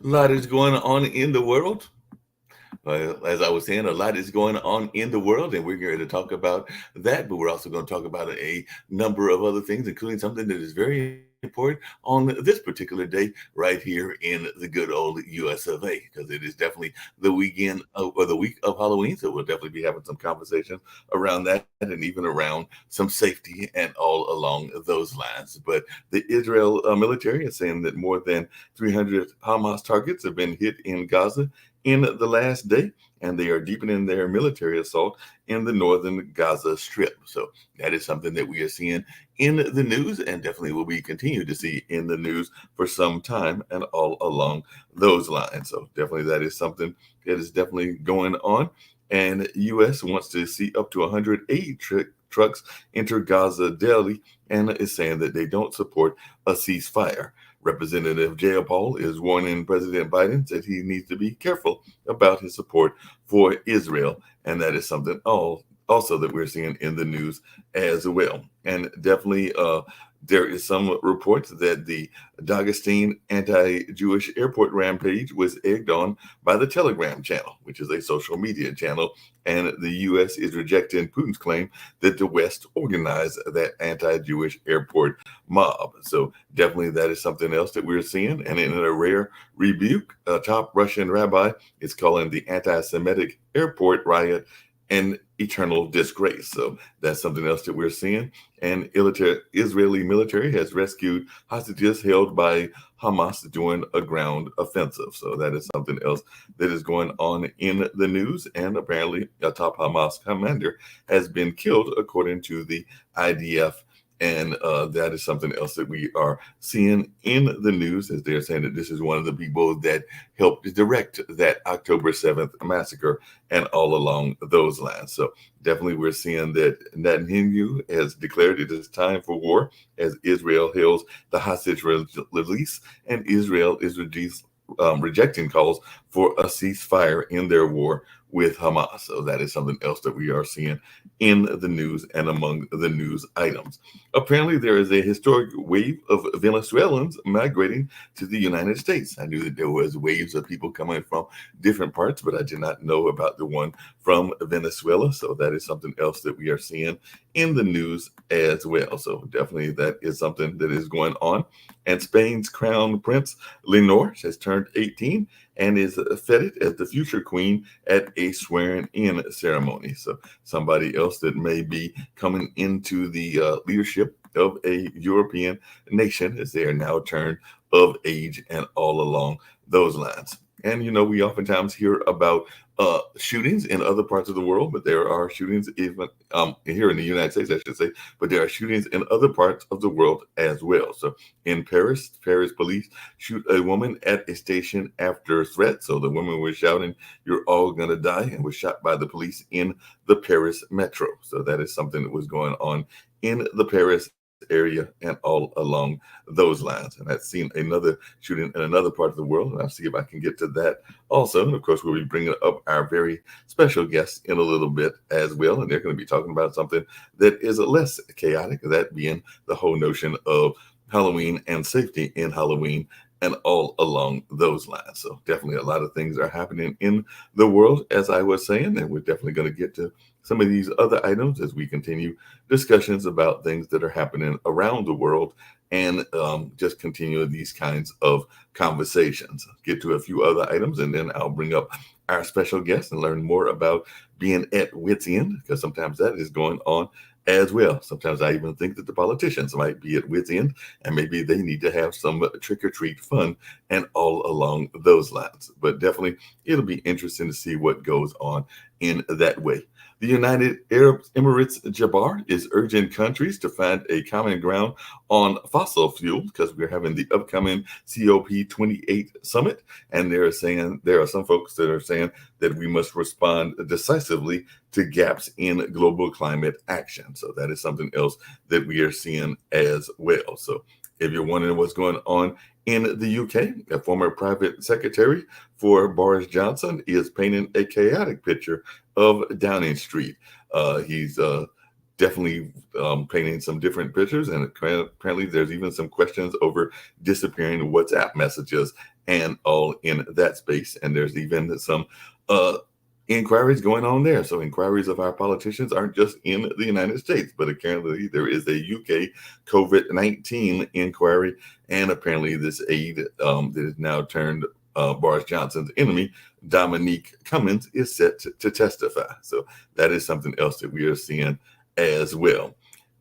lot is going on in the world. As I was saying, a lot is going on in the world, and we're going to talk about that. But we're also going to talk about a number of other things, including something that is very important on this particular day right here in the good old US of A, because it is definitely the weekend or the week of Halloween. So we'll definitely be having some conversation around that and even around some safety and all along those lines. But the Israel military is saying that more than 300 Hamas targets have been hit in Gaza in the last day, and they are deepening their military assault in the northern Gaza Strip. So that is something that we are seeing in the news, and definitely will be continued to see in the news for some time and all along those lines. So definitely that is something that is definitely going on. And U.S. wants to see up to 180 trucks enter Gaza daily, and is saying that they don't support a ceasefire. Representative Jayapal is warning President Biden that he needs to be careful about his support for Israel, and that is something also that we're seeing in the news as well. And definitely, there is some reports that the Dagestan anti-Jewish airport rampage was egged on by the Telegram channel, which is a social media channel, and the U.S. is rejecting Putin's claim that the West organized that anti-Jewish airport mob. So definitely that is something else that we're seeing. And in a rare rebuke, a top Russian rabbi is calling the anti-Semitic airport riot an eternal disgrace. So that's something else that we're seeing. And Israeli military has rescued hostages held by Hamas during a ground offensive. So that is something else that is going on in the news. And apparently, a top Hamas commander has been killed, according to the IDF. And that is something else that we are seeing in the news, as they're saying that this is one of the people that helped direct that October 7th massacre and all along those lines. So definitely we're seeing that Netanyahu has declared it is time for war as Israel hails the hostage release, and Israel is rejecting calls for a ceasefire in their war with Hamas. So that is something else that we are seeing in the news and among the news items. Apparently, there is a historic wave of Venezuelans migrating to the United States. I knew that there was waves of people coming from different parts, but I did not know about the one from Venezuela. So that is something else that we are seeing in the news as well. So definitely that is something that is going on. And Spain's crown prince Lenore has turned 18 and is feted as the future queen at a swearing-in ceremony. So somebody else that may be coming into the leadership of a European nation, as they are now turned of age and all along those lines. And we oftentimes hear about shootings in other parts of the world, but there are shootings even here in the United States, I should say, but there are shootings in other parts of the world as well. So in Paris, Paris police shoot a woman at a station after threat. So the woman was shouting, "You're all gonna die," and was shot by the police in the Paris metro. So that is something that was going on in the Paris area and all along those lines. And I've seen another shooting in another part of the world, and I'll see if I can get to that also. And of course, we'll be bringing up our very special guests in a little bit as well. And they're going to be talking about something that is less chaotic, that being the whole notion of Halloween and safety in Halloween and all along those lines. So definitely a lot of things are happening in the world, as I was saying, and we're definitely going to get to some of these other items as we continue discussions about things that are happening around the world, and just continue these kinds of conversations. Get to a few other items, and then I'll bring up our special guest and learn more about being at wit's end, because sometimes that is going on as well. Sometimes I even think that the politicians might be at wit's end, and maybe they need to have some trick or treat fun and all along those lines. But definitely, it'll be interesting to see what goes on in that way. The United Arab Emirates Jabbar is urging countries to find a common ground on fossil fuel, because we're having the upcoming COP28 summit. And they're saying there are some folks that are saying that we must respond decisively to gaps in global climate action. So that is something else that we are seeing as well. So if you're wondering what's going on in the UK, a former private secretary for Boris Johnson is painting a chaotic picture of Downing Street. He's definitely painting some different pictures. And apparently, there's even some questions over disappearing WhatsApp messages and all in that space. And there's even some uh, inquiries going on there. So inquiries of our politicians aren't just in the United States, but apparently there is a UK COVID-19 inquiry, and apparently this aide that is now turned Boris Johnson's enemy, Dominique Cummings, is set to testify. So that is something else that we are seeing as well.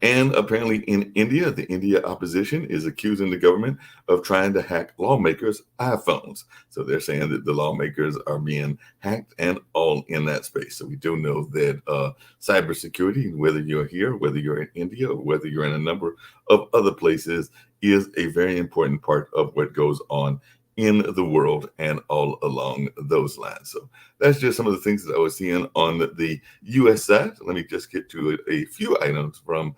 And apparently in India, the India opposition is accusing the government of trying to hack lawmakers' iPhones. So they're saying that the lawmakers are being hacked and all in that space. So we do know that cybersecurity, whether you're here, whether you're in India, or whether you're in a number of other places, is a very important part of what goes on in the world and all along those lines. So that's just some of the things that I was seeing on the U.S. side. Let me just get to a few items from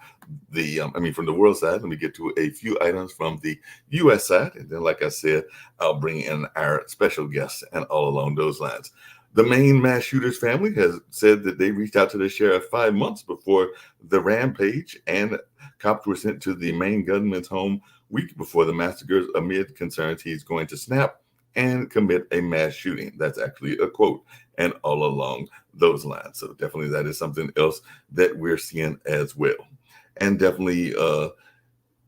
from the world side. Let me get to a few items from the U.S. side. And then, like I said, I'll bring in our special guests and all along those lines. The Maine mass shooter's family has said that they reached out to the sheriff 5 months before the rampage, and cops were sent to the Maine gunman's home week before the massacres amid concerns he's going to snap and commit a mass shooting. That's actually a quote, and all along those lines. So definitely that is something else that we're seeing as well. And definitely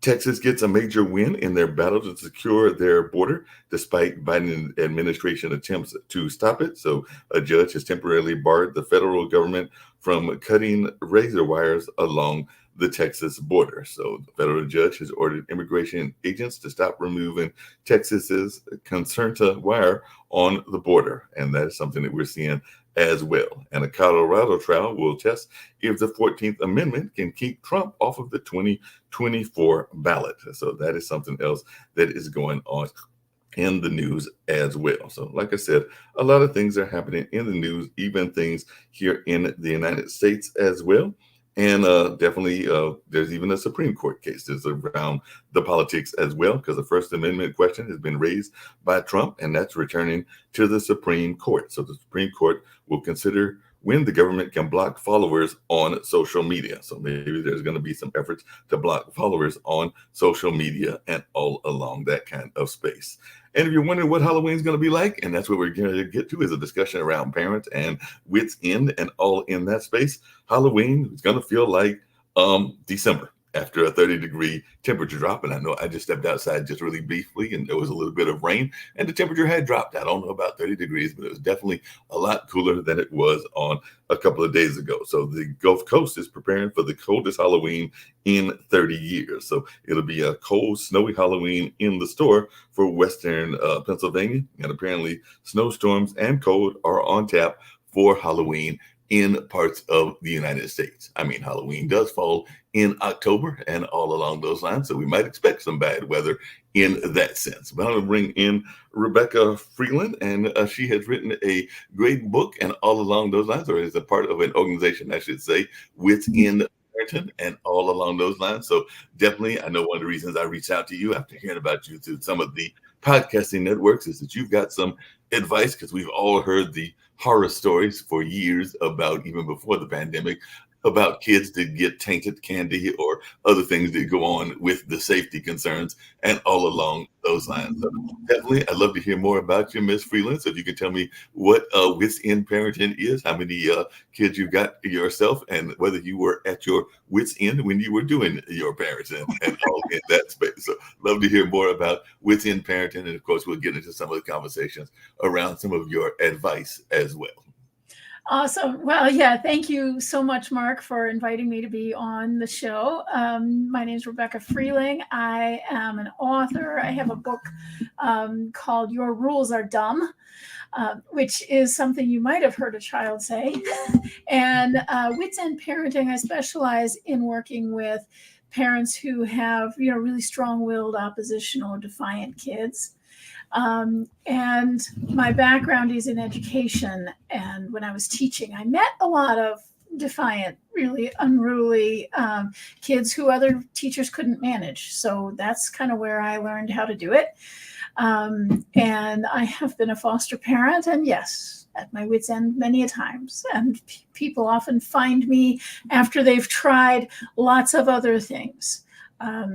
Texas gets a major win in their battle to secure their border, despite Biden administration attempts to stop it. So a judge has temporarily barred the federal government from cutting razor wires along the Texas border. So the federal judge has ordered immigration agents to stop removing Texas's concerta wire on the border. And that is something that we're seeing as well. And a Colorado trial will test if the 14th Amendment can keep Trump off of the 2024 ballot. So that is something else that is going on in the news as well. So like I said, a lot of things are happening in the news, even things here in the United States as well. And definitely, there's even a Supreme Court case that's around the politics as well, because the First Amendment question has been raised by Trump, and that's returning to the Supreme Court. So the Supreme Court will consider when the government can block followers on social media. So maybe there's going to be some efforts to block followers on social media and all along that kind of space. And if you're wondering what Halloween is going to be like, and that's what we're going to get to, is a discussion around parents and wits end and all in that space. Halloween is going to feel like December after a 30-degree temperature drop. And I know I just stepped outside just really briefly, and there was a little bit of rain, and the temperature had dropped. I don't know about 30 degrees, but it was definitely a lot cooler than it was on a couple of days ago. So the Gulf Coast is preparing for the coldest Halloween in 30 years. So it'll be a cold, snowy Halloween in the store for Western Pennsylvania. And apparently snowstorms and cold are on tap for Halloween in parts of the United States. I mean, Halloween does fall in October and all along those lines, so we might expect some bad weather in that sense. But I'm going to bring in Rebecca Freeland, and she has written a great book and all along those lines, or is a part of an organization, I should say, Wits End Parenting and all along those lines. So definitely, I know one of the reasons I reached out to you after hearing about you through some of the podcasting networks is that you've got some advice, because we've all heard the horror stories for years about, even before the pandemic, about kids that get tainted candy or other things that go on with the safety concerns and all along those lines. So definitely, I'd love to hear more about you, Ms. Freeland. So if you can tell me what Wits End Parenting is, how many kids you got yourself, and whether you were at your wits end when you were doing your parenting and all in that space. So love to hear more about Wits End Parenting. And of course, we'll get into some of the conversations around some of your advice as well. Awesome. Well, yeah, thank you so much, Mark, for inviting me to be on the show. My name is Rebecca Freeling. I am an author. I have a book called Your Rules Are Dumb, which is something you might have heard a child say. And Wits End Parenting, I specialize in working with parents who have, really strong-willed, oppositional, or defiant kids. And my background is in education. And when I was teaching, I met a lot of defiant, really unruly kids who other teachers couldn't manage. So that's kind of where I learned how to do it. And I have been a foster parent. And yes, at my wit's end many a times. And people often find me after they've tried lots of other things.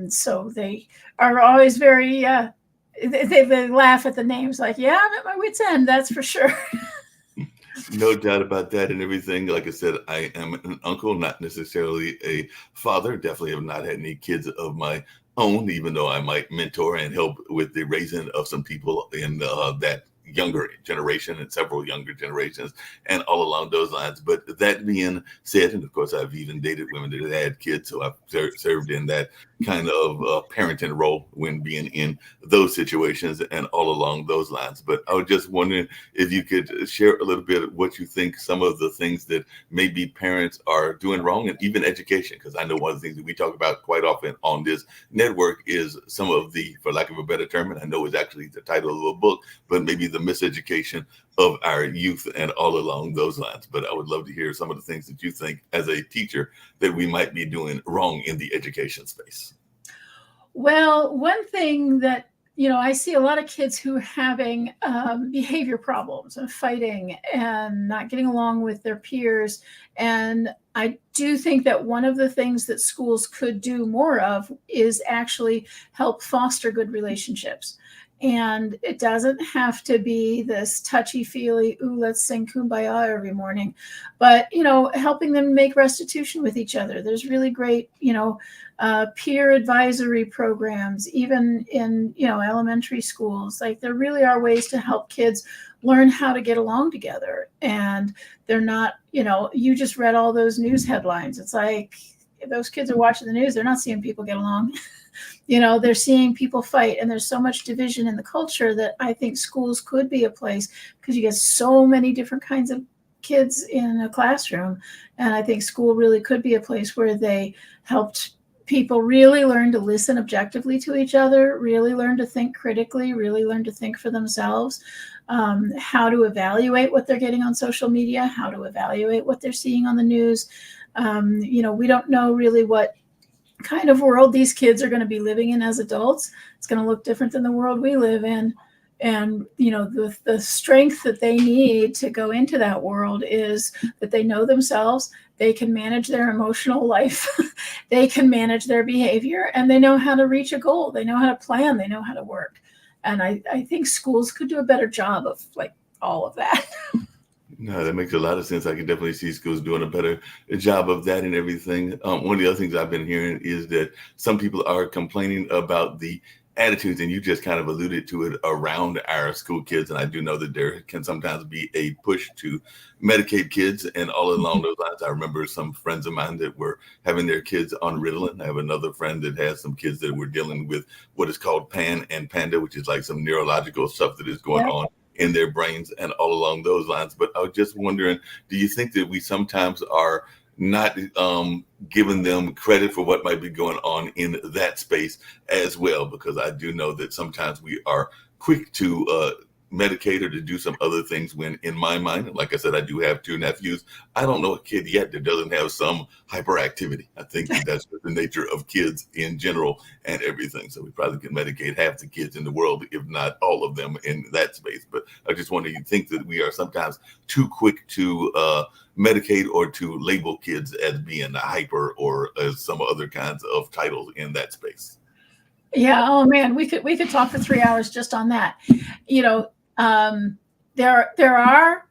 So they are always very, they laugh at the names like, yeah, I'm at my wit's end, that's for sure. No doubt about that and everything. Like I said, I am an uncle, not necessarily a father. Definitely have not had any kids of my own, even though I might mentor and help with the raising of some people in that younger generation and several younger generations and all along those lines. But that being said, and of course, I've even dated women that had kids, so I've served in that kind of parenting role when being in those situations and all along those lines. But I was just wondering if you could share a little bit of what you think some of the things that maybe parents are doing wrong, and even education, because I know one of the things that we talk about quite often on this network is some of the, for lack of a better term, and I know it's actually the title of a book, but maybe the miseducation of our youth and all along those lines. But I would love to hear some of the things that you think as a teacher that we might be doing wrong in the education space. Well, one thing that, I see a lot of kids who are having behavior problems and fighting and not getting along with their peers. And I do think that one of the things that schools could do more of is actually help foster good relationships. And it doesn't have to be this touchy-feely, ooh, let's sing Kumbaya every morning, but, helping them make restitution with each other. There's really great, peer advisory programs, even in, elementary schools. Like, there really are ways to help kids learn how to get along together. And they're not, you just read all those news headlines. It's like, if those kids are watching the news, they're not seeing people get along. They're seeing people fight, and there's so much division in the culture that I think schools could be a place, because you get so many different kinds of kids in a classroom. And I think school really could be a place where they helped people really learn to listen objectively to each other, really learn to think critically, really learn to think for themselves, how to evaluate what they're getting on social media, how to evaluate what they're seeing on the news. We don't know really what kind of world these kids are going to be living in as adults. It's going to look different than the world we live in. And, the strength that they need to go into that world is that they know themselves, they can manage their emotional life, they can manage their behavior, and they know how to reach a goal. They know how to plan, they know how to work. And I think schools could do a better job of all of that. No, that makes a lot of sense. I can definitely see schools doing a better job of that and everything. One of the other things I've been hearing is that some people are complaining about the attitudes, and you just kind of alluded to it, around our school kids. And I do know that there can sometimes be a push to medicate kids and all along those lines. I remember some friends of mine that were having their kids on Ritalin. I have another friend that has some kids that were dealing with what is called PAN and PANDA, which is like some neurological stuff that is going on in their brains and all along those lines. But I was just wondering, do you think that we sometimes are not giving them credit for what might be going on in that space as well? Because I do know that sometimes we are quick to medicate or to do some other things, when in my mind, like I said, I do have two nephews. I don't know a kid yet that doesn't have some hyperactivity. I think that that's the nature of kids in general and everything. So we probably can medicate half the kids in the world, if not all of them, in that space. But I just wonder, you think that we are sometimes too quick to medicate or to label kids as being hyper, or as some other kinds of titles in that space? Yeah. Oh man, we could talk for 3 hours just on that. There are,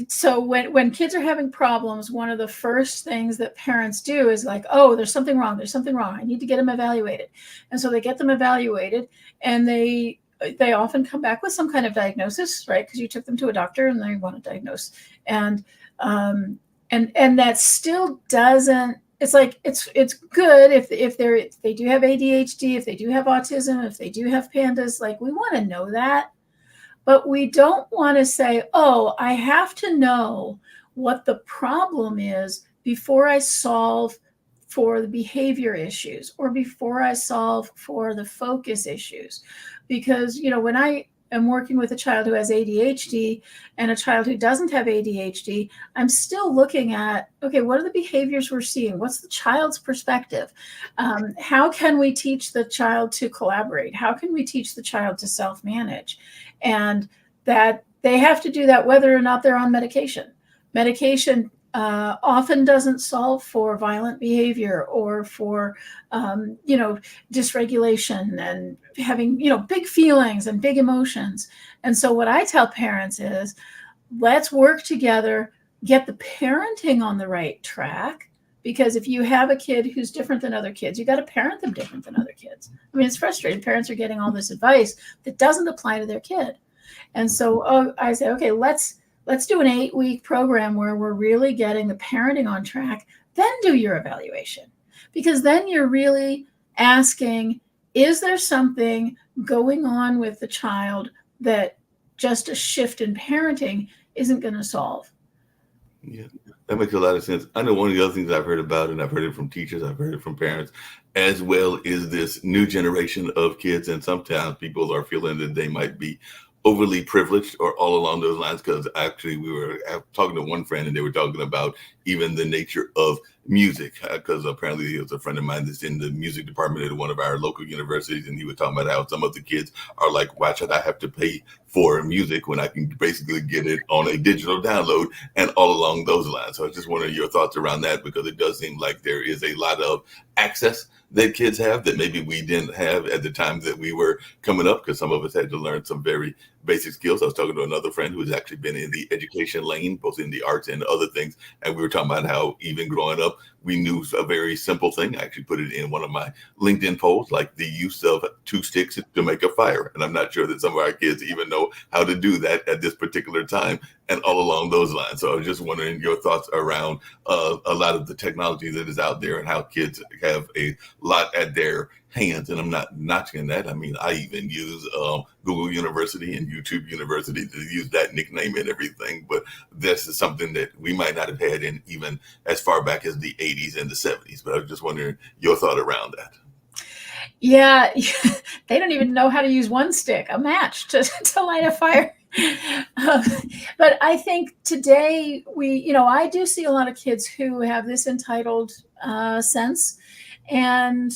so when kids are having problems, one of the first things that parents do is like, oh, there's something wrong. I need to get them evaluated. And so they get them evaluated, and they often come back with some kind of diagnosis, right? Because you took them to a doctor and they want to diagnose. And that still doesn't, it's like, it's good if they do have ADHD, if they do have autism, if they do have pandas, like, we want to know that. But we don't want to say, oh, I have to know what the problem is before I solve for the behavior issues, or before I solve for the focus issues. Because, when I am working with a child who has ADHD and a child who doesn't have ADHD, I'm still looking at, okay, what are the behaviors we're seeing? What's the child's perspective? How can we teach the child to collaborate? How can we teach the child to self-manage? And that they have to do that whether or not they're on medication. Medication often doesn't solve for violent behavior or for, dysregulation and having, big feelings and big emotions. And so what I tell parents is, let's work together, get the parenting on the right track. Because if you have a kid who's different than other kids, you got to parent them different than other kids. I mean, it's frustrating. Parents are getting all this advice that doesn't apply to their kid. And so I say, okay, let's do an 8-week program where we're really getting the parenting on track, then do your evaluation. Because then you're really asking, is there something going on with the child that just a shift in parenting isn't going to solve? Yeah, that makes a lot of sense. I know one of the other things I've heard about, and I've heard it from teachers, I've heard it from parents, as well, is this new generation of kids. And sometimes people are feeling that they might be overly privileged or all along those lines. Because actually we were talking to one friend and they were talking about even the nature of music, because apparently he was a friend of mine that's in the music department at one of our local universities, and he was talking about how some of the kids are like, why should I have to pay for music when I can basically get it on a digital download, and all along those lines. So I was just wondering your thoughts around that, because it does seem like there is a lot of access that kids have that maybe we didn't have at the time that we were coming up, because some of us had to learn some very basic skills. I was talking to another friend who's actually been in the education lane, both in the arts and other things, and we were talking about how even growing up, we knew a very simple thing. I actually put it in one of my LinkedIn posts, like the use of 2 sticks to make a fire. And I'm not sure that some of our kids even know how to do that at this particular time, and all along those lines. So I was just wondering your thoughts around a lot of the technology that is out there and how kids have a lot at their hands. And I'm not notching that. I mean, I even use Google University and YouTube University to use that nickname and everything. But this is something that we might not have had in even as far back as the 80s and the 70s. But I was just wondering your thought around that. Yeah, they don't even know how to use one stick, a match, to light a fire. Um, but I think today I do see a lot of kids who have this entitled sense. And,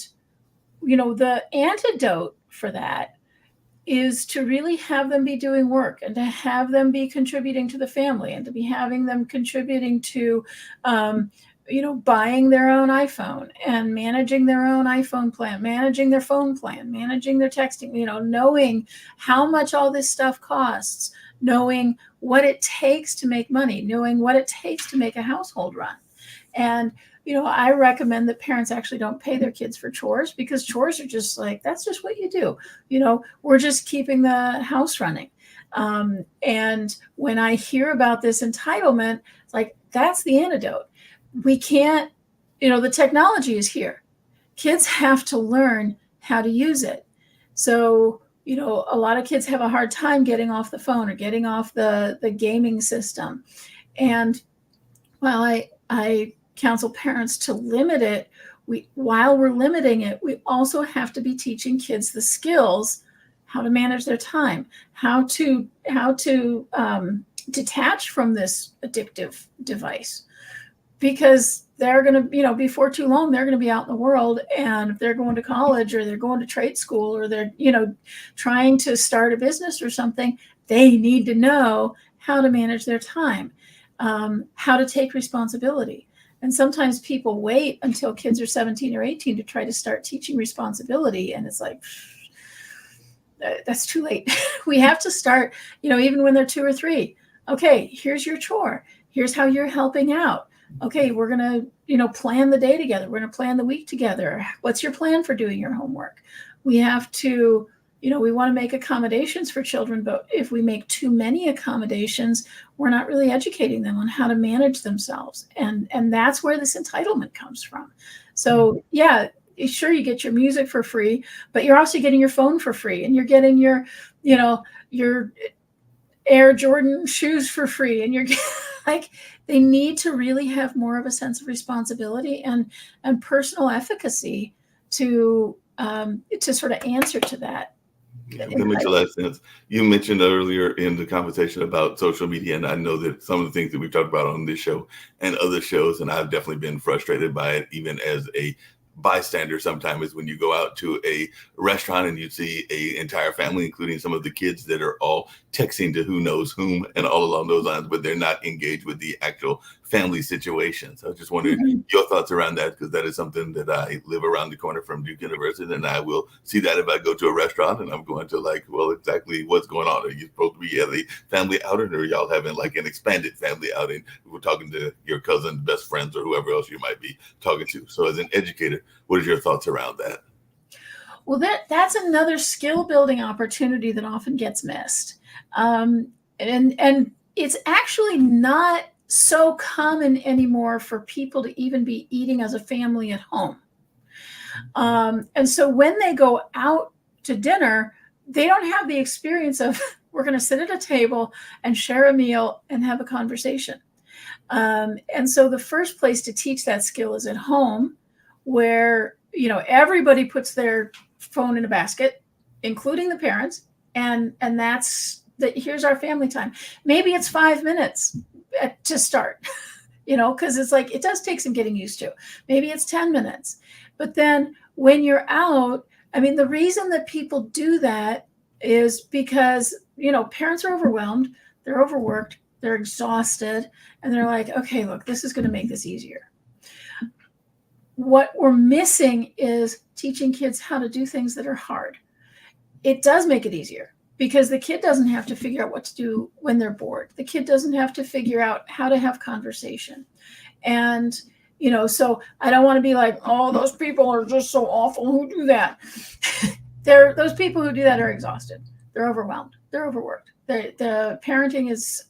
the antidote for that is to really have them be doing work, and to have them be contributing to the family, and to be having them contributing to, buying their own iPhone and managing their own iPhone plan, managing their phone plan, managing their texting, knowing how much all this stuff costs, knowing what it takes to make money, knowing what it takes to make a household run. And I recommend that parents actually don't pay their kids for chores, because chores are just like, that's just what you do. We're just keeping the house running. And when I hear about this entitlement, it's like, that's the antidote. We can't, the technology is here. Kids have to learn how to use it. So, a lot of kids have a hard time getting off the phone or getting off the gaming system. And while I counsel parents to limit it, while we're limiting it, we also have to be teaching kids the skills, how to manage their time, how to detach from this addictive device. Because they're going to, before too long, they're going to be out in the world. And if they're going to college, or they're going to trade school, or they're, trying to start a business or something, they need to know how to manage their time, how to take responsibility. And sometimes people wait until kids are 17 or 18 to try to start teaching responsibility. And it's like, that's too late. We have to start, even when they're 2 or 3. Okay, here's your chore. Here's how you're helping out. Okay, we're going to, plan the day together. We're going to plan the week together. What's your plan for doing your homework? We have to, we want to make accommodations for children, but if we make too many accommodations, we're not really educating them on how to manage themselves. And that's where this entitlement comes from. So yeah, sure, you get your music for free, but you're also getting your phone for free, and you're getting your Air Jordan shoes for free. And you're like, they need to really have more of a sense of responsibility and personal efficacy to sort of answer to that. Yeah, that makes a lot of sense. You mentioned earlier in the conversation about social media, and I know that some of the things that we've talked about on this show and other shows, and I've definitely been frustrated by it, even as a bystander sometimes is when you go out to a restaurant and you see a entire family, including some of the kids that are all texting to who knows whom and all along those lines, but they're not engaged with the actual family situation. So I just wondered Mhm. your thoughts around that, because that is something that I live around the corner from Duke University, and I will see that if I go to a restaurant and I'm going to like, well, exactly what's going on. Are you supposed to be at a family outing, or are y'all having like an expanded family outing? We're talking to your cousin, best friends, or whoever else you might be talking to. So as an educator, what are your thoughts around that? Well, that's another skill building opportunity that often gets missed. And it's actually not so common anymore for people to even be eating as a family at home. And so when they go out to dinner, they don't have the experience of we're going to sit at a table and share a meal and have a conversation. And so the first place to teach that skill is at home, where everybody puts their phone in a basket, including the parents, and that's that. Here's our family time. Maybe it's 5 minutes to start, because it's like it does take some getting used to. Maybe it's 10 minutes, but then when you're out, I mean, the reason that people do that is because parents are overwhelmed, they're overworked, they're exhausted, and they're like, okay, look, this is going to make this easier. What we're missing is teaching kids how to do things that are hard. It does make it easier because the kid doesn't have to figure out what to do when they're bored. The kid doesn't have to figure out how to have conversation. And, so I don't want to be like, oh, those people are just so awful who do that. Those people who do that are exhausted. They're overwhelmed. They're overworked. The parenting is,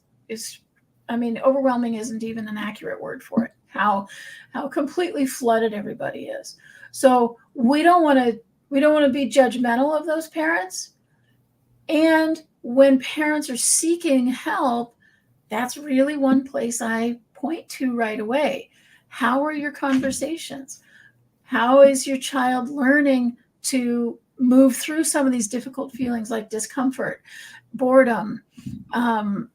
I mean, overwhelming isn't even an accurate word for it. How completely flooded everybody is. So we don't want to be judgmental of those parents. And when parents are seeking help, that's really one place I point to right away. How are your conversations? How is your child learning to move through some of these difficult feelings like discomfort, boredom,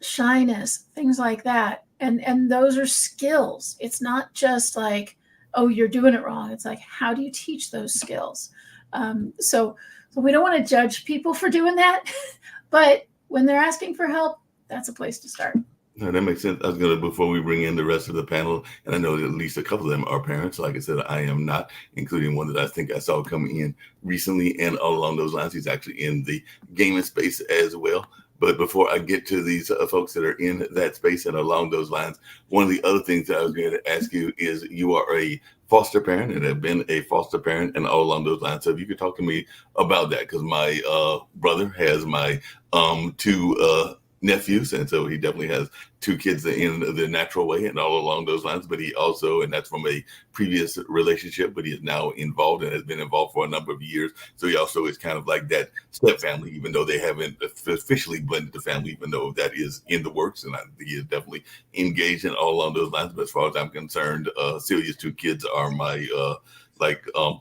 shyness, things like that? And those are skills. It's not just like, oh, you're doing it wrong. It's like, how do you teach those skills? So we don't want to judge people for doing that, but when they're asking for help, that's a place to start. No, that makes sense. I was going to, before we bring in the rest of the panel, and I know that at least a couple of them are parents. Like I said, I am not, including one that I think I saw coming in recently. And all along those lines, he's actually in the gaming space as well. But before I get to these folks that are in that space and along those lines, one of the other things that I was going to ask you is you are a foster parent and have been a foster parent and all along those lines. So if you could talk to me about that, because my brother has my two nephews, and so he definitely has two kids in the natural way and all along those lines. But he also, and that's from a previous relationship, but he is now involved and has been involved for a number of years. So he also is kind of like that step family, even though they haven't officially blended the family, even though that is in the works. And I think he is definitely engaged in all along those lines. But as far as I'm concerned, Celia's two kids are my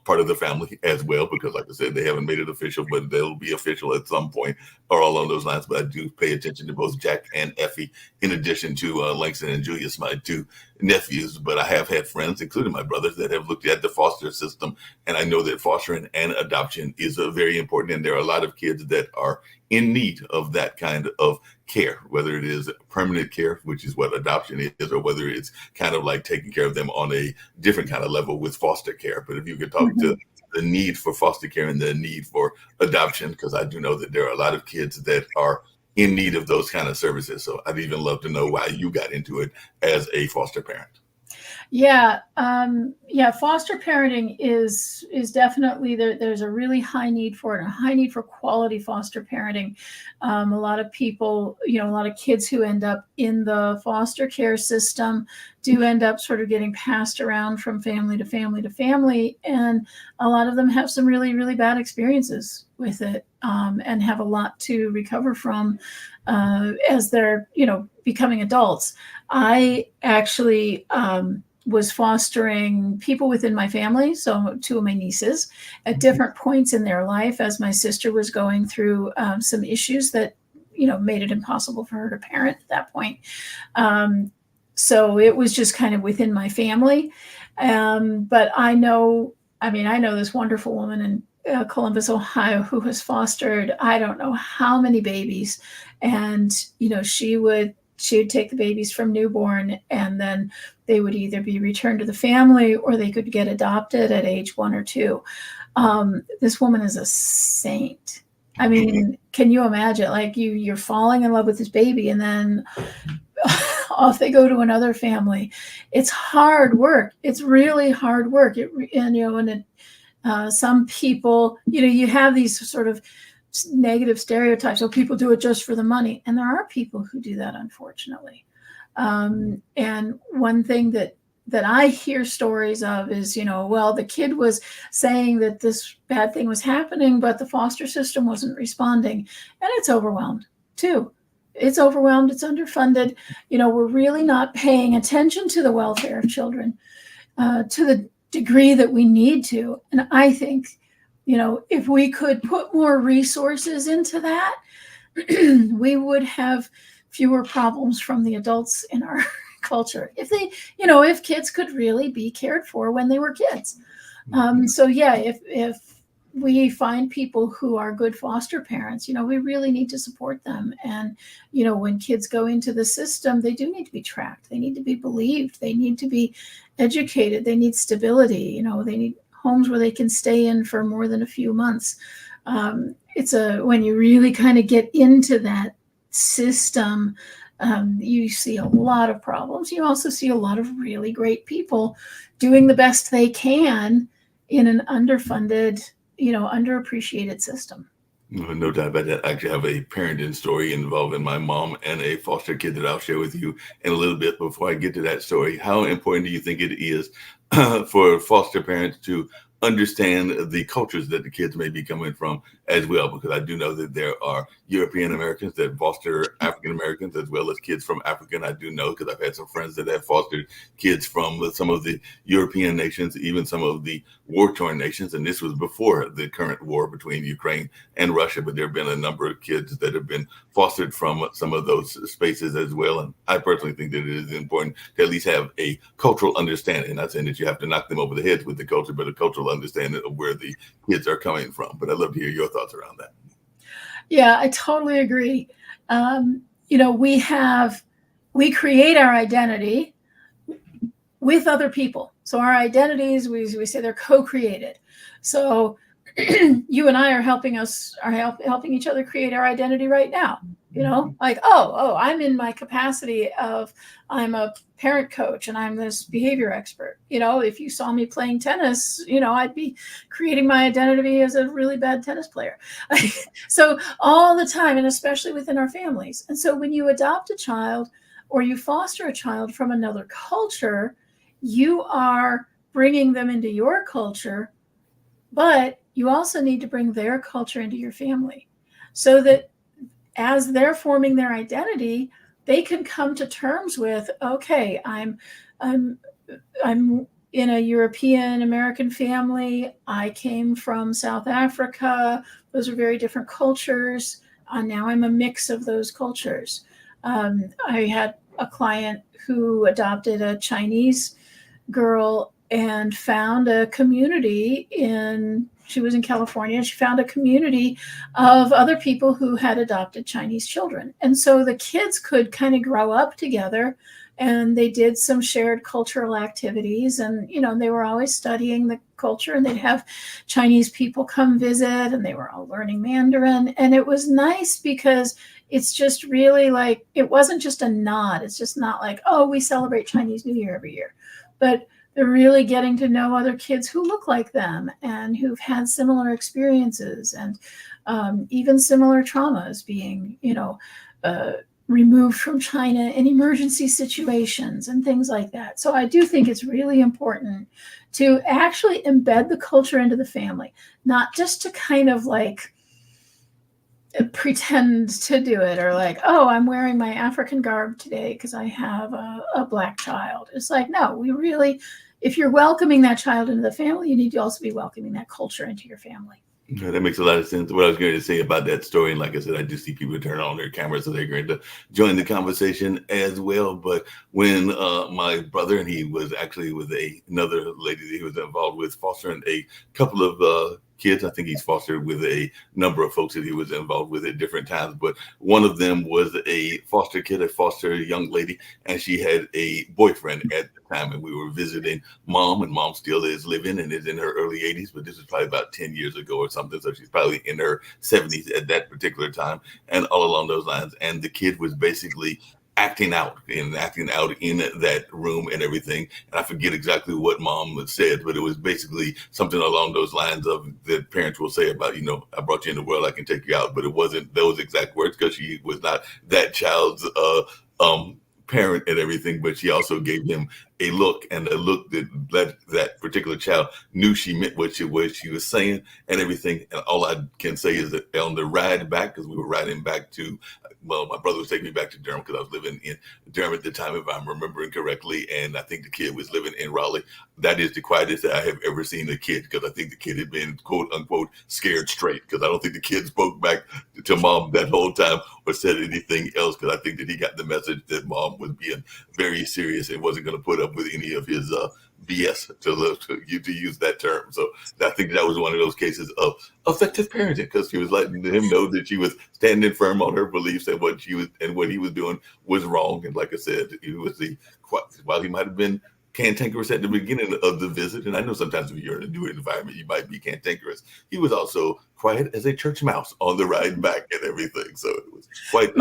part of the family as well, because like I said, they haven't made it official, but they'll be official at some point or all along those lines. But I do pay attention to both Jack and Effie, in addition to Langston and Julius, my two nephews. But I have had friends, including my brothers, that have looked at the foster system. And I know that fostering and adoption is very important. And there are a lot of kids that are in need of that kind of care, whether it is permanent care, which is what adoption is, or whether it's kind of like taking care of them on a different kind of level with foster care. But if you could talk to the need for foster care and the need for adoption, because I do know that there are a lot of kids that are in need of those kind of services. So I'd even love to know why you got into it as a foster parent. Yeah, foster parenting is definitely there's a really high need for it, and a high need for quality foster parenting. A lot of people, a lot of kids who end up in the foster care system do end up sort of getting passed around from family to family to family, and a lot of them have some really, really bad experiences with it, and have a lot to recover from as they're, becoming adults. I actually was fostering people within my family, so two of my nieces, at different points in their life as my sister was going through some issues that, made it impossible for her to parent at that point. So it was just kind of within my family. But I know I mean, I know this wonderful woman in Columbus, Ohio, who has fostered, I don't know how many babies. And, she would take the babies from newborn, and then they would either be returned to the family or they could get adopted at age 1 or 2. This woman is a saint. I mean, can you imagine? Like you're falling in love with this baby, and then off they go to another family. It's hard work. It's really hard work. Some people, you have these sort of negative stereotypes. So people do it just for the money, and there are people who do that, unfortunately. And one thing that I hear stories of is, well, the kid was saying that this bad thing was happening, but the foster system wasn't responding, and it's overwhelmed too. It's overwhelmed. It's underfunded. We're really not paying attention to the welfare of children to the degree that we need to. And I think, if we could put more resources into that, we would have fewer problems from the adults in our culture. If kids could really be cared for when they were kids. So yeah, if we find people who are good foster parents, we really need to support them. And, when kids go into the system, they do need to be tracked. They need to be believed. They need to be educated. They need stability. They need homes where they can stay in for more than a few months. When you really kind of get into that system, you see a lot of problems. You also see a lot of really great people doing the best they can in an underfunded, underappreciated system. No doubt about that. I actually have a parenting story involving my mom and a foster kid that I'll share with you in a little bit. Before I get to that story, how important do you think it is for foster parents to understand the cultures that the kids may be coming from as well? Because I do know that there are European Americans that foster African Americans as well as kids from Africa. And I do know because I've had some friends that have fostered kids from some of the European nations, even some of the war-torn nations. And this was before the current war between Ukraine and Russia. But there have been a number of kids that have been fostered from some of those spaces as well. And I personally think that it is important to at least have a cultural understanding. Not saying that you have to knock them over the heads with the culture, but a cultural understanding of where the kids are coming from. But I'd love to hear your thoughts around that. Yeah, I totally agree. We create our identity with other people. So our identities, we say they're co-created. So you and I are helping each other create our identity right now. Like, I'm in my capacity of, I'm a parent coach and I'm this behavior expert. If you saw me playing tennis, I'd be creating my identity as a really bad tennis player. So all the time, and especially within our families. And so when you adopt a child or you foster a child from another culture, you are bringing them into your culture, but you also need to bring their culture into your family so that as they're forming their identity, they can come to terms with, okay, I'm in a European American family. I came from South Africa. Those are very different cultures. Now I'm a mix of those cultures. I had a client who adopted a Chinese girl and found a community she was in California. She found a community of other people who had adopted Chinese children. And so the kids could kind of grow up together, and they did some shared cultural activities. And, they were always studying the culture, and they'd have Chinese people come visit, and they were all learning Mandarin. And it was nice because it's just really like, it wasn't just a nod. It's just not like, oh, we celebrate Chinese New Year every year. But they're really getting to know other kids who look like them and who've had similar experiences and even similar traumas, being, removed from China in emergency situations and things like that. So I do think it's really important to actually embed the culture into the family, not just to kind of like pretend to do it, or like, oh, I'm wearing my African garb today because I have a Black child. It's like, no, we really, if you're welcoming that child into the family, you need to also be welcoming that culture into your family. Yeah, that makes a lot of sense. What I was going to say about that story, and like I said, I do see people turn on their cameras, so they're going to join the conversation as well. But when my brother, and he was actually with another lady that he was involved with, fostering a couple of kids. I think he's fostered with a number of folks that he was involved with at different times. But one of them was a foster kid, a foster young lady, and she had a boyfriend at the time. And we were visiting mom, and mom still is living and is in her early 80s, but this was probably about 10 years ago or something. So she's probably in her 70s at that particular time, and all along those lines. And the kid was basically acting out in that room and everything. And I forget exactly what mom said, but it was basically something along those lines of that parents will say about, I brought you in the world, I can take you out. But it wasn't those exact words, because she was not that child's parent and everything, but she also gave him a look, and a look that particular child knew she meant what she was saying and everything. And all I can say is that on the ride back, because we were riding back to, well, my brother was taking me back to Durham because I was living in Durham at the time, if I'm remembering correctly, and I think the kid was living in Raleigh. That is the quietest that I have ever seen a kid, because I think the kid had been, quote unquote, scared straight, because I don't think the kid spoke back to mom that whole time or said anything else, because I think that he got the message that mom was being very serious and wasn't going to put up with any of his BS, to use that term. So I think that was one of those cases of effective parenting, because she was letting him know that she was standing firm on her beliefs, and what he was doing was wrong. And like I said, he was while he might have been cantankerous at the beginning of the visit, and I know sometimes if you're in a new environment, you might be cantankerous, he was also quiet as a church mouse on the ride back and everything. So it was quite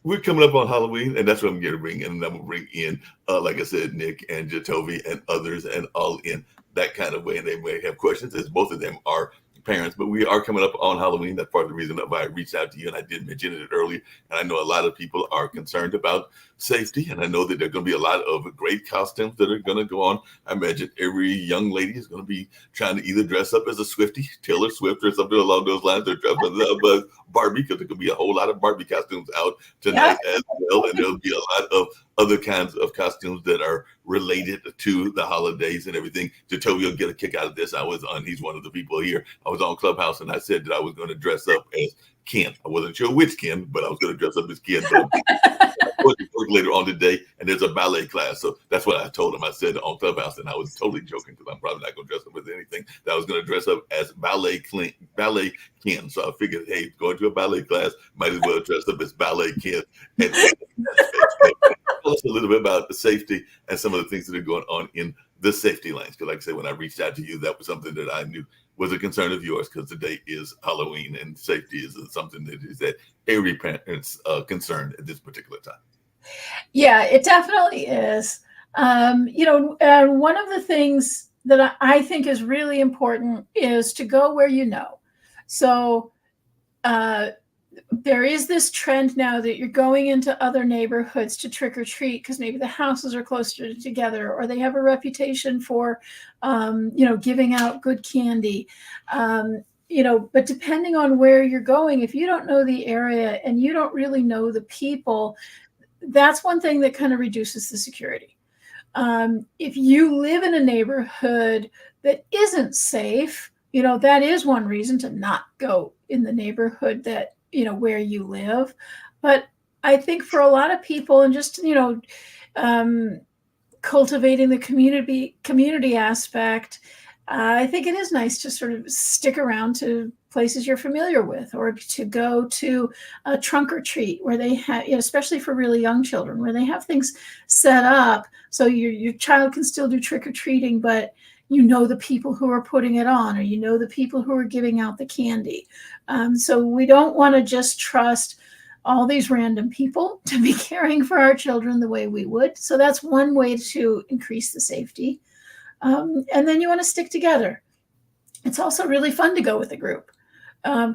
we're coming up on Halloween, and that's what I'm going to bring in. And I'm going to bring in, like I said, Nick and Jatovi and others, and all in that kind of way. And they may have questions, as both of them are parents. But we are coming up on Halloween. That's part of the reason that I reached out to you, and I did mention it earlier. And I know a lot of people are concerned about safety, and I know that there are going to be a lot of great costumes that are going to go on. I imagine every young lady is going to be trying to either dress up as a Swiftie, Taylor Swift, or something along those lines, or dress up as Barbie, because there could be a whole lot of Barbie costumes out tonight as well. And there'll be a lot of other kinds of costumes that are related to the holidays and everything. Jacoby will get a kick out of this. He's one of the people here. I was on Clubhouse, and I said that I was going to dress up as Ken. I wasn't sure which Ken, but I was going to dress up as Ken. Work later on today, and there's a ballet class. So that's what I told him. I said on Clubhouse, and I was totally joking, because I'm probably not going to dress up with anything, that I was going to dress up as ballet Ken. So I figured, hey, going to a ballet class, might as well dress up as ballet Ken. And tell us a little bit about the safety and some of the things that are going on in the safety lanes. Because like I said, when I reached out to you, that was something that I knew was a concern of yours, because today is Halloween, and safety is something that is at every parent's concern at this particular time. Yeah, it definitely is. One of the things that I think is really important is to go where you know. So there is this trend now that you're going into other neighborhoods to trick or treat, because maybe the houses are closer together, or they have a reputation for, giving out good candy. But depending on where you're going, if you don't know the area and you don't really know the people, that's one thing that kind of reduces the security. If you live in a neighborhood that isn't safe, that is one reason to not go in the neighborhood that, where you live. But I think for a lot of people, and just, cultivating the community aspect, I think it is nice to sort of stick around to places you're familiar with, or to go to a trunk or treat where they have, especially for really young children, where they have things set up so your child can still do trick or treating, but the people who are putting it on, or the people who are giving out the candy. So we don't want to just trust all these random people to be caring for our children the way we would. So that's one way to increase the safety. And then you want to stick together. It's also really fun to go with a group.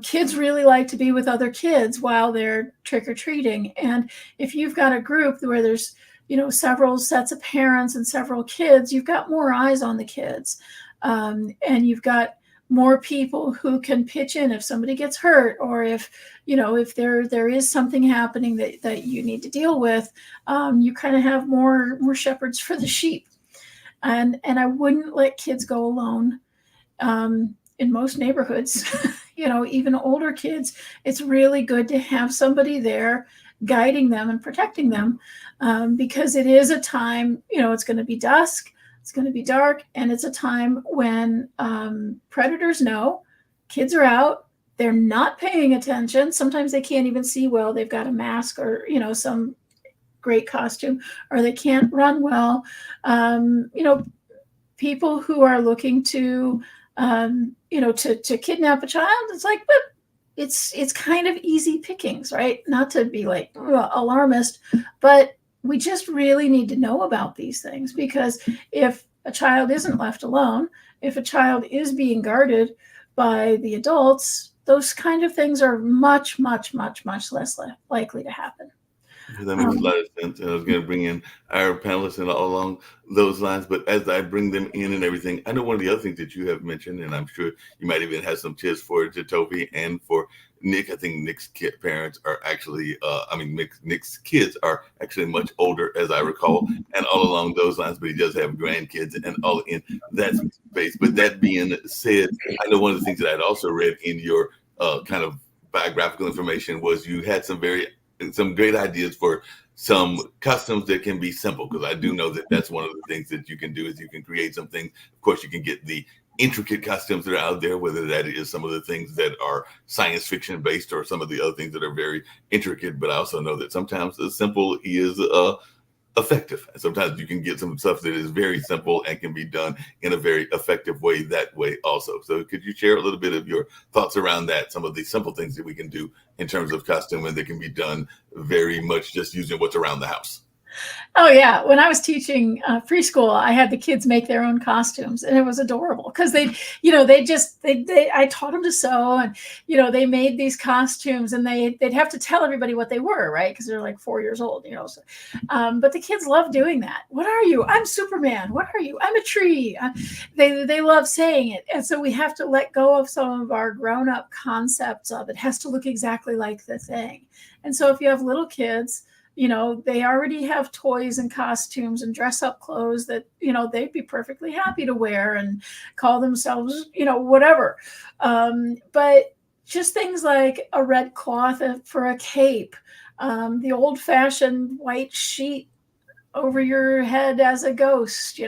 Kids really like to be with other kids while they're trick-or-treating. And if you've got a group where there's, several sets of parents and several kids, you've got more eyes on the kids. And you've got more people who can pitch in if somebody gets hurt, or if there is something happening that you need to deal with. You kind of have more shepherds for the sheep. and I wouldn't let kids go alone. In most neighborhoods, even older kids, it's really good to have somebody there guiding them and protecting them, because it is a time, it's going to be dusk, it's going to be dark, and it's a time when predators know kids are out. They're not paying attention. Sometimes they can't even see well. They've got a mask or, some great costume, or they can't run well. People who are looking to to kidnap a child, it's like, but it's kind of easy pickings, right? Not to be like alarmist, but we just really need to know about these things, because if a child isn't left alone, if a child is being guarded by the adults, those kind of things are much, much, much, much less likely to happen. That makes a lot of sense. And I was going to bring in our panelists and all along those lines. But as I bring them in and everything, I know one of the other things that you have mentioned, and I'm sure you might even have some tips for Jatovy and for Nick. I think Nick's parents are actually, Nick's kids are actually much older, as I recall, and all along those lines. But he does have grandkids and all in that space. But that being said, I know one of the things that I'd also read in your kind of biographical information was you had some great ideas for some customs that can be simple, because I do know that that's one of the things that you can do is you can create something. Of course, you can get the intricate costumes that are out there, whether that is some of the things that are science fiction based or some of the other things that are very intricate. But I also know that sometimes the simple is effective. And sometimes you can get some stuff that is very simple and can be done in a very effective way that way also. So could you share a little bit of your thoughts around that, some of the simple things that we can do in terms of costume and that can be done very much just using what's around the house? Oh yeah, when I was teaching preschool, I had the kids make their own costumes, and it was adorable because I taught them to sew, and they made these costumes, and they'd have to tell everybody what they were, right? Because they're like 4 years old, So, but the kids love doing that. What are you? I'm Superman. What are you? I'm a tree. They love saying it, and so we have to let go of some of our grown-up concepts of it has to look exactly like the thing. And so if you have little kids, they already have toys and costumes and dress up clothes that, they'd be perfectly happy to wear and call themselves, whatever. But just things like a red cloth for a cape, the old fashioned white sheet over your head as a ghost,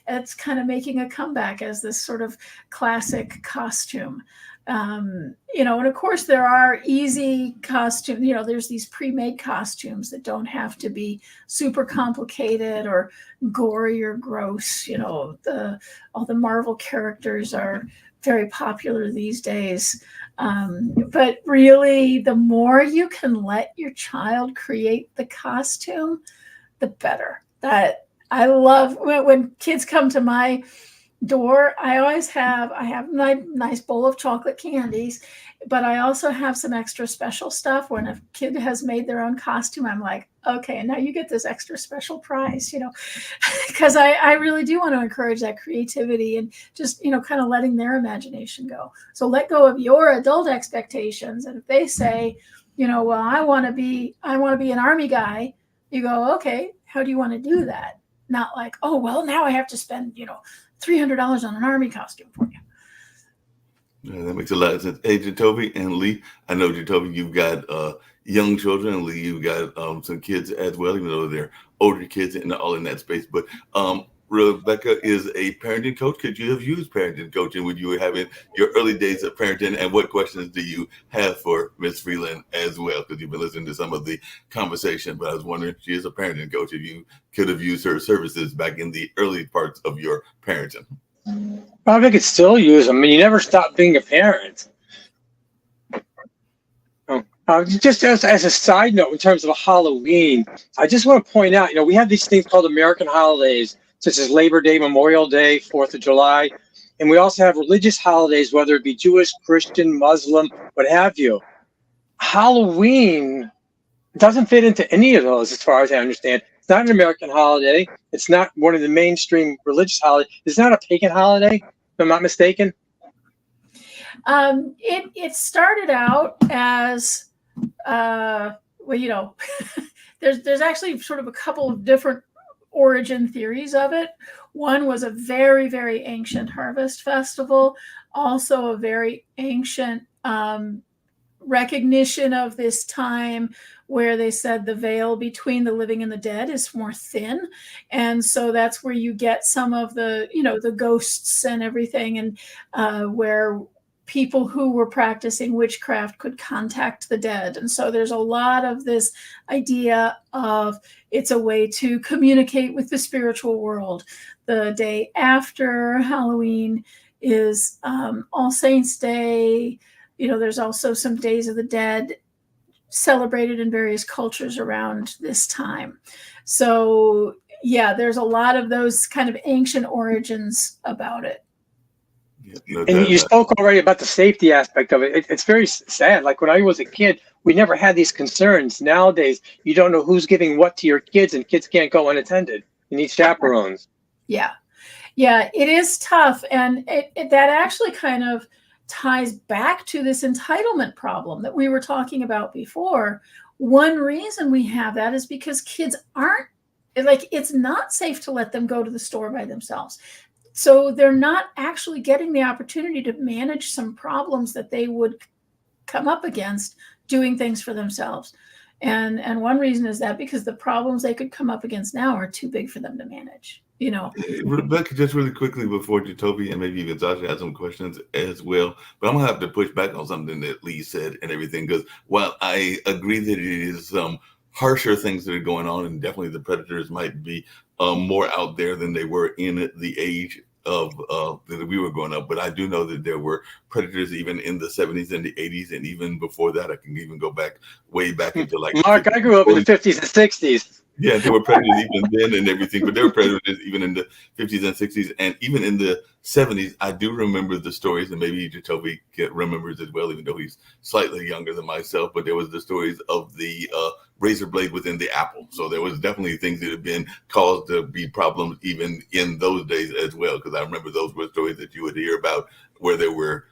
it's kind of making a comeback as this sort of classic costume. And of course there are easy costumes, there's these pre-made costumes that don't have to be super complicated or gory or gross. All the Marvel characters are very popular these days. But really, the more you can let your child create the costume, the better. That I love when kids come to my door. I have my nice bowl of chocolate candies, but I also have some extra special stuff. When a kid has made their own costume, I'm like, okay, now you get this extra special prize, because I really do want to encourage that creativity and just, kind of letting their imagination go. So let go of your adult expectations. And if they say, well, I want to be an army guy, you go, okay, how do you want to do that? Not like, oh, well, now I have to spend, $300 on an army costume for you. Yeah, that makes a lot of sense. Hey, Jatovy and Lee, I know, Jatovy, you've got young children, and Lee, you've got some kids as well, even though they're older kids and all in that space. But Rebecca is a parenting coach. Could you have used parenting coaching when you were having your early days of parenting? And what questions do you have for Ms. Freeland as well? Because you've been listening to some of the conversation, but I was wondering, she is a parenting coach, if you could have used her services back in the early parts of your parenting. Probably could still use them. I mean, you never stop being a parent. Just as a side note, in terms of Halloween, I just want to point out, we have these things called American holidays, such as Labor Day, Memorial Day, 4th of July. And we also have religious holidays, whether it be Jewish, Christian, Muslim, what have you. Halloween doesn't fit into any of those, as far as I understand. It's not an American holiday. It's not one of the mainstream religious holidays. It's not a pagan holiday, if I'm not mistaken. It started out as, there's actually sort of a couple of different origin theories of it. One was a very, very ancient harvest festival, also a very ancient recognition of this time where they said the veil between the living and the dead is more thin. And so that's where you get some of the, the ghosts and everything, and where people who were practicing witchcraft could contact the dead. And so there's a lot of this idea of it's a way to communicate with the spiritual world. The day after Halloween is All Saints Day. There's also some Days of the Dead celebrated in various cultures around this time. So yeah, there's a lot of those kind of ancient origins about it. And you spoke already about the safety aspect of it. It's very sad. Like when I was a kid, we never had these concerns. Nowadays, you don't know who's giving what to your kids, and kids can't go unattended. You need chaperones. Yeah, it is tough. And that actually kind of ties back to this entitlement problem that we were talking about before. One reason we have that is because kids aren't, it's not safe to let them go to the store by themselves. So they're not actually getting the opportunity to manage some problems that they would come up against doing things for themselves. And one reason is that because the problems they could come up against now are too big for them to manage. Rebecca, just really quickly before Jacoby and maybe even Sasha has some questions as well, but I'm gonna have to push back on something that Lee said and everything, because while I agree that it is some harsher things that are going on, and definitely the predators might be more out there than they were in the age of that we were growing up, but I do know that there were predators even in the 70s and the 80s, and even before that. I can even go back way back into like Mark. I grew up in the 50s and 60s. Yeah, there were predators even then and everything, but there were predators even in the 50s and 60s, and even in the 70s. I do remember the stories, and maybe Jacoby remembers as well, even though he's slightly younger than myself. But there was the stories of the razor blade within the apple. So there was definitely things that have been caused to be problems even in those days as well, because I remember those were stories that you would hear about where there were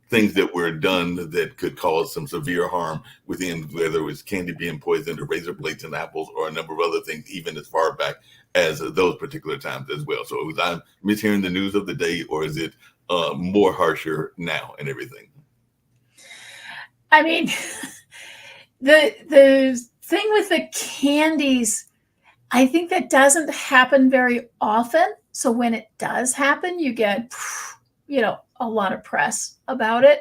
things that were done that could cause some severe harm within, whether it was candy being poisoned or razor blades and apples or a number of other things, even as far back as those particular times as well. So was I mishearing the news of the day, or is it more harsher now and everything? I mean, the thing with the candies, I think that doesn't happen very often. So when it does happen, you get, a lot of press about it.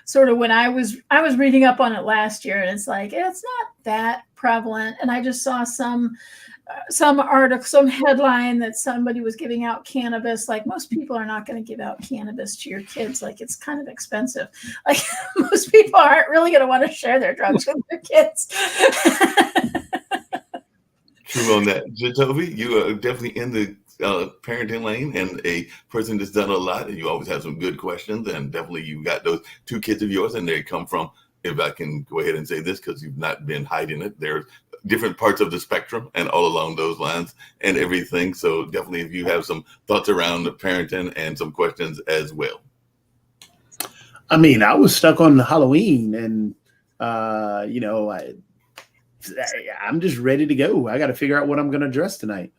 Sort of when I was reading up on it last year, and it's like, it's not that prevalent. And I just saw some article, some headline that somebody was giving out cannabis. Like, most people are not going to give out cannabis to your kids. Like, it's kind of expensive. Like, most people aren't really going to want to share their drugs with their kids. True on that. Jacoby, you are definitely in the parenting lane and a person that's done a lot, and you always have some good questions, and definitely you've got those two kids of yours, and they come from, if I can go ahead and say this because you've not been hiding it, there's different parts of the spectrum and all along those lines and everything. So definitely if you have some thoughts around the parenting and some questions as well. I mean, I was stuck on Halloween, and I'm just ready to go. I got to figure out what I'm going to dress tonight.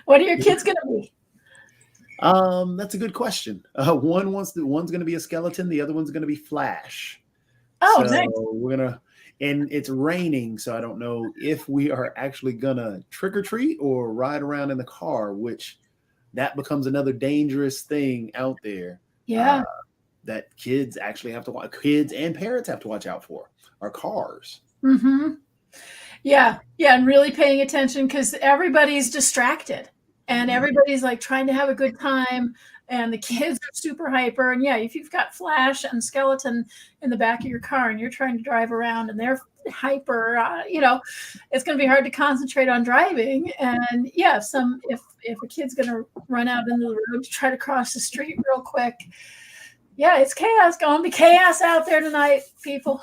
What are your kids going to be? That's a good question. One's going to be a skeleton. The other one's going to be Flash. Oh, so nice. And it's raining, so I don't know if we are actually going to trick or treat or ride around in the car, which that becomes another dangerous thing out there. Yeah. That kids actually have to watch. Kids and parents have to watch out for our cars. Mm-hmm. Yeah, and really paying attention, because everybody's distracted and everybody's like trying to have a good time, and the kids are super hyper. And yeah, if you've got Flash and Skeleton in the back of your car and you're trying to drive around and they're hyper, it's going to be hard to concentrate on driving. And yeah, if a kid's going to run out into the road to try to cross the street real quick, yeah, it's chaos. Going to be chaos out there tonight, people.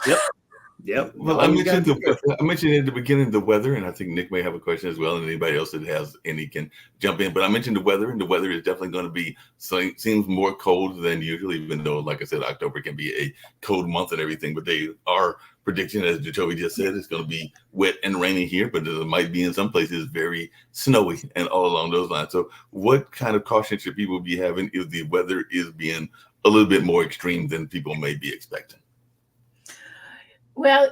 Yep. Well, I mentioned at the beginning the weather, and I think Nick may have a question as well, and anybody else that has any can jump in. But I mentioned the weather, and the weather is definitely going to be seems more cold than usual, even though, like I said, October can be a cold month and everything. But they are prediction, as Jacoby just said, it's going to be wet and rainy here, but it might be in some places very snowy and all along those lines. So what kind of caution should people be having if the weather is being a little bit more extreme than people may be expecting? Well,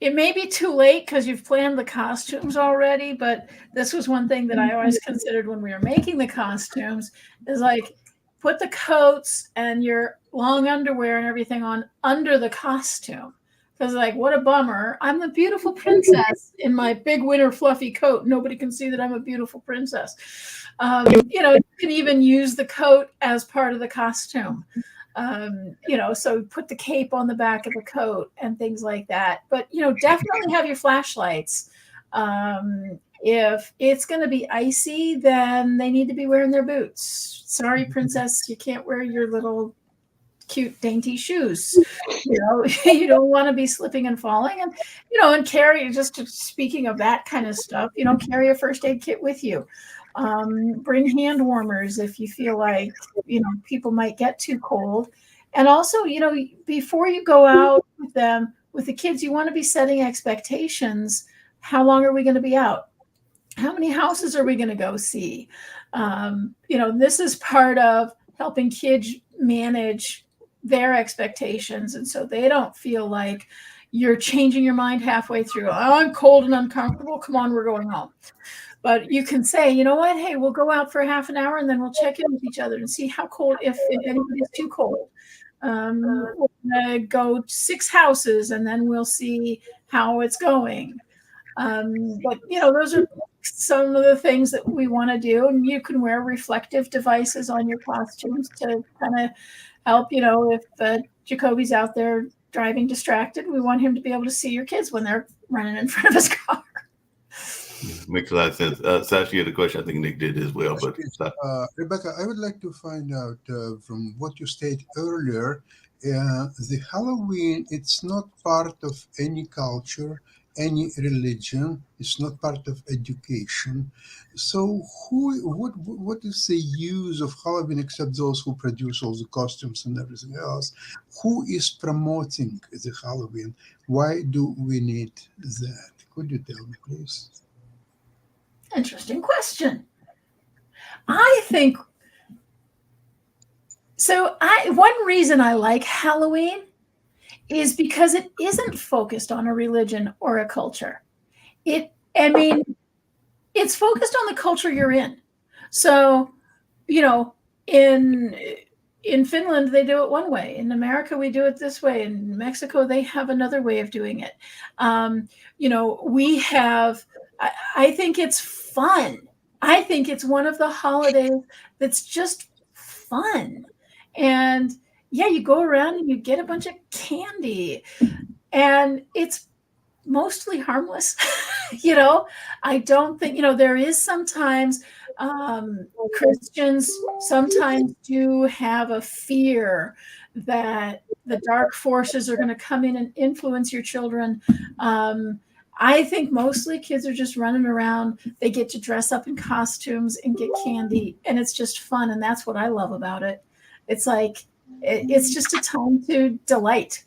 it may be too late because you've planned the costumes already, but this was one thing that I always considered when we were making the costumes is like put the coats and your long underwear and everything on under the costume. Because like, what a bummer. I'm the beautiful princess in my big winter fluffy coat. Nobody can see that I'm a beautiful princess. You can even use the coat as part of the costume. So put the cape on the back of the coat and things like that. But, definitely have your flashlights. If it's going to be icy, then they need to be wearing their boots. Sorry, princess, you can't wear your little cute, dainty shoes. You don't want to be slipping and falling. And carry, just speaking of that kind of stuff, carry a first aid kit with you. Bring hand warmers if you feel like, people might get too cold. And also, before you go out with the kids, you want to be setting expectations. How long are we going to be out? How many houses are we going to go see? This is part of helping kids manage their expectations. And so they don't feel like you're changing your mind halfway through. Oh, I'm cold and uncomfortable. Come on, we're going home. But you can say, you know what? Hey, we'll go out for half an hour and then we'll check in with each other and see how cold, if anybody's too cold. We'll go 6 houses and then we'll see how it's going. But those are some of the things that we want to do. And you can wear reflective devices on your costumes to kind of help, if Jacoby's out there driving distracted, we want him to be able to see your kids when they're running in front of his car. Makes a lot of sense. Sasha, you had a question. I think Nick did as well. But Rebecca, I would like to find out from what you stated earlier, the Halloween, it's not part of any culture, any religion. It's not part of education. So what is the use of Halloween except those who produce all the costumes and everything else? Who is promoting the Halloween? Why do we need that? Could you tell me, please? Interesting question. I think so. One reason I like Halloween is because it isn't focused on a religion or a culture. It's focused on the culture you're in. So, in Finland, they do it one way. In America, we do it this way. In Mexico, they have another way of doing it. We have, I think it's fun. I think it's one of the holidays that's just fun. And yeah, you go around and you get a bunch of candy and it's mostly harmless. I don't think, there is sometimes Christians sometimes do have a fear that the dark forces are going to come in and influence your children. I think mostly kids are just running around. They get to dress up in costumes and get candy, and it's just fun. And that's what I love about it. It's like, it's just a time to delight.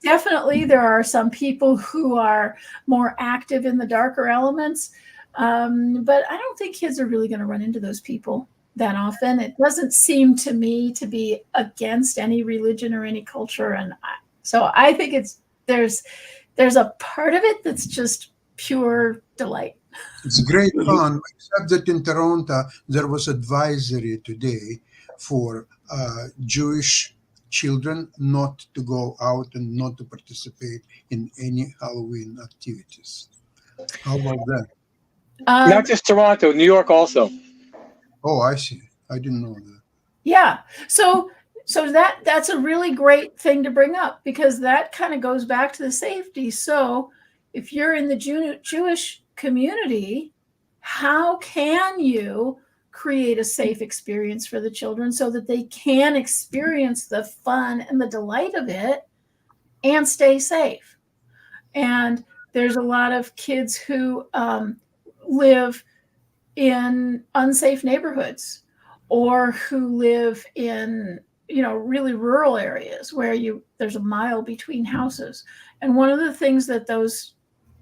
Definitely there are some people who are more active in the darker elements. But I don't think kids are really going to run into those people that often. It doesn't seem to me to be against any religion or any culture. And so I think there's a part of it that's just pure delight. It's great fun, except that in Toronto, there was advisory today for Jewish children not to go out and not to participate in any Halloween activities. How about that? Not just Toronto, New York also. Oh, I see. I didn't know that. Yeah. So that's a really great thing to bring up, because that kind of goes back to the safety. So if you're in the Jewish community, how can you create a safe experience for the children so that they can experience the fun and the delight of it and stay safe? And there's a lot of kids who live in unsafe neighborhoods, or who live in really rural areas where there's a mile between houses. And one of the things that those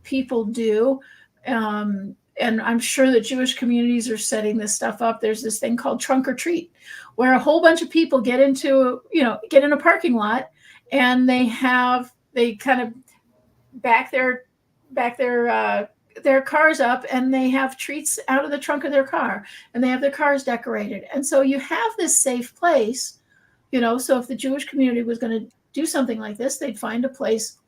people do, and I'm sure that Jewish communities are setting this stuff up. There's this thing called trunk or treat, where a whole bunch of people get in a parking lot, and they kind of back their cars up, and they have treats out of the trunk of their car, and they have their cars decorated. And so you have this safe place, so if the Jewish community was going to do something like this, they'd find a place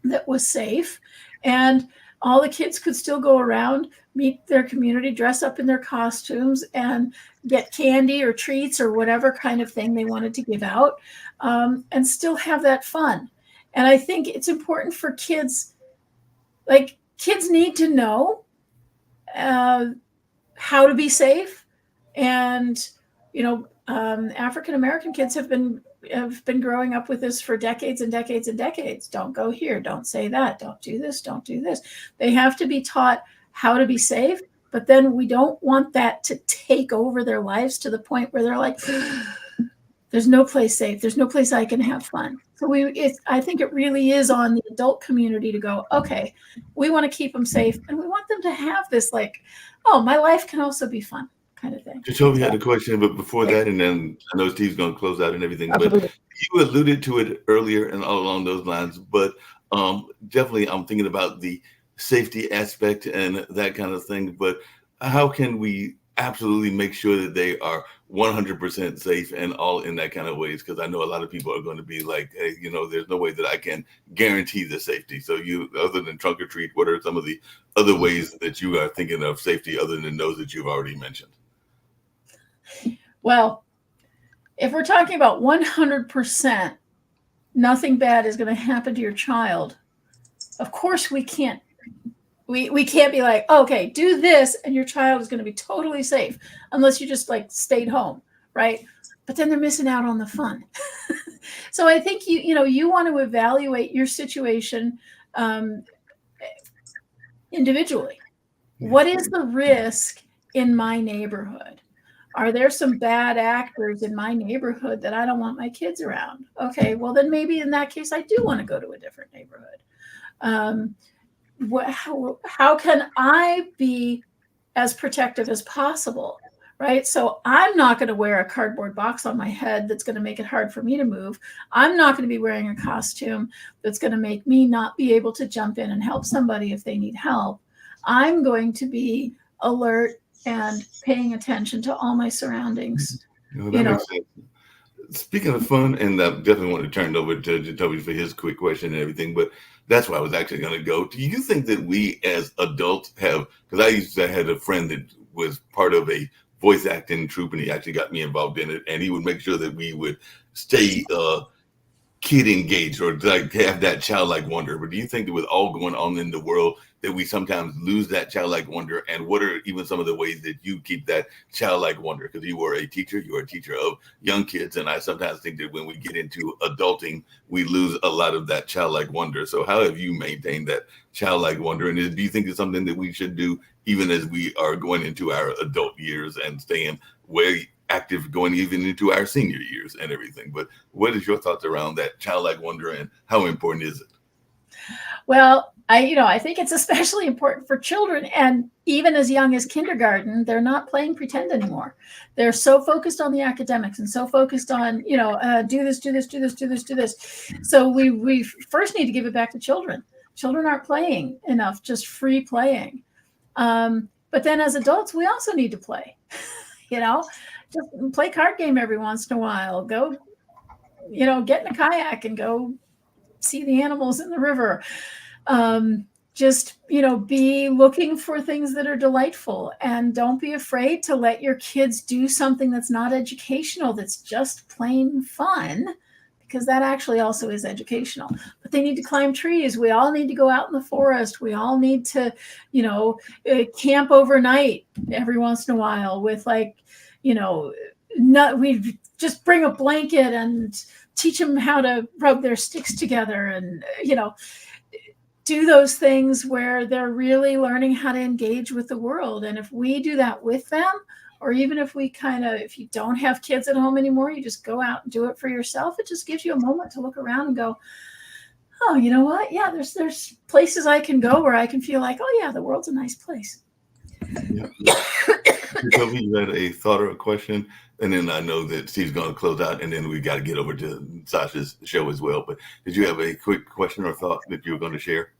that was safe, and all the kids could still go around, meet their community, dress up in their costumes, and get candy or treats or whatever kind of thing they wanted to give out, and still have that fun. And I think it's important for kids, kids need to know how to be safe. And, African American kids have been growing up with this for decades and decades and decades. Don't go here. Don't say that. Don't do this. Don't do this. They have to be taught how to be safe. But then we don't want that to take over their lives to the point where they're like, there's no place safe. There's no place I can have fun. So I think it really is on the adult community to go, okay, we want to keep them safe, and we want them to have this my life can also be fun kind of thing. Jacoby had a question, but before that, and then I know Steve's going to close out and everything, Absolutely. but you alluded to it earlier and all along those lines, but definitely I'm thinking about the safety aspect and that kind of thing, but how can we absolutely make sure that they are 100% safe and all in that kind of ways? Because I know a lot of people are going to be like, hey, there's no way that I can guarantee the safety. So other than trunk or treat, what are some of the other ways that you are thinking of safety other than those that you've already mentioned? Well, if we're talking about 100%, nothing bad is going to happen to your child. Of course, we can't be like, okay, do this, and your child is going to be totally safe, unless you just stayed home, right? But then they're missing out on the fun. So I think you want to evaluate your situation individually. Yeah. What is the risk in my neighborhood? Are there some bad actors in my neighborhood that I don't want my kids around? Okay, well then maybe in that case I do want to go to a different neighborhood. How can I be as protective as possible, right? So I'm not going to wear a cardboard box on my head that's going to make it hard for me to move. I'm not going to be wearing a costume that's going to make me not be able to jump in and help somebody if they need help. I'm going to be alert and paying attention to all my surroundings. That makes sense. Speaking of fun, and I definitely want to turn it over to Toby for his quick question and everything, but that's where I was actually going to go. Do you think that we as adults have, because I had a friend that was part of a voice acting troupe, and he actually got me involved in it, and he would make sure that we would stay kid engaged or have that childlike wonder. But do you think that with all going on in the world that we sometimes lose that childlike wonder? And what are even some of the ways that you keep that childlike wonder? Because you were a teacher of young kids, and I sometimes think that when we get into adulting, we lose a lot of that childlike wonder. So how have you maintained that childlike wonder? And do you think it's something that we should do even as we are going into our adult years and staying very active going even into our senior years and everything? But what is your thoughts around that childlike wonder, and how important is it? Well, I think it's especially important for children, and even as young as kindergarten, they're not playing pretend anymore. They're so focused on the academics and so focused on, do this. So we first need to give it back to children. Children aren't playing enough, just free playing. But then as adults, we also need to play, just play card game every once in a while, go, get in a kayak and go see the animals in the river. Just, be looking for things that are delightful, and don't be afraid to let your kids do something that's not educational, that's just plain fun, because that actually also is educational. But they need to climb trees. We all need to go out in the forest. We all need to, camp overnight every once in a while with we just bring a blanket and teach them how to rub their sticks together and, do those things where they're really learning how to engage with the world. And if we do that with them, or even if if you don't have kids at home anymore, you just go out and do it for yourself. It just gives you a moment to look around and go, oh, you know what? Yeah, there's places I can go where I can feel like, oh yeah, the world's a nice place. Yeah. Toby, you had a thought or a question, and then I know that Steve's going to close out, and then we got to get over to Sasha's show as well. But did you have a quick question or thought that you were going to share?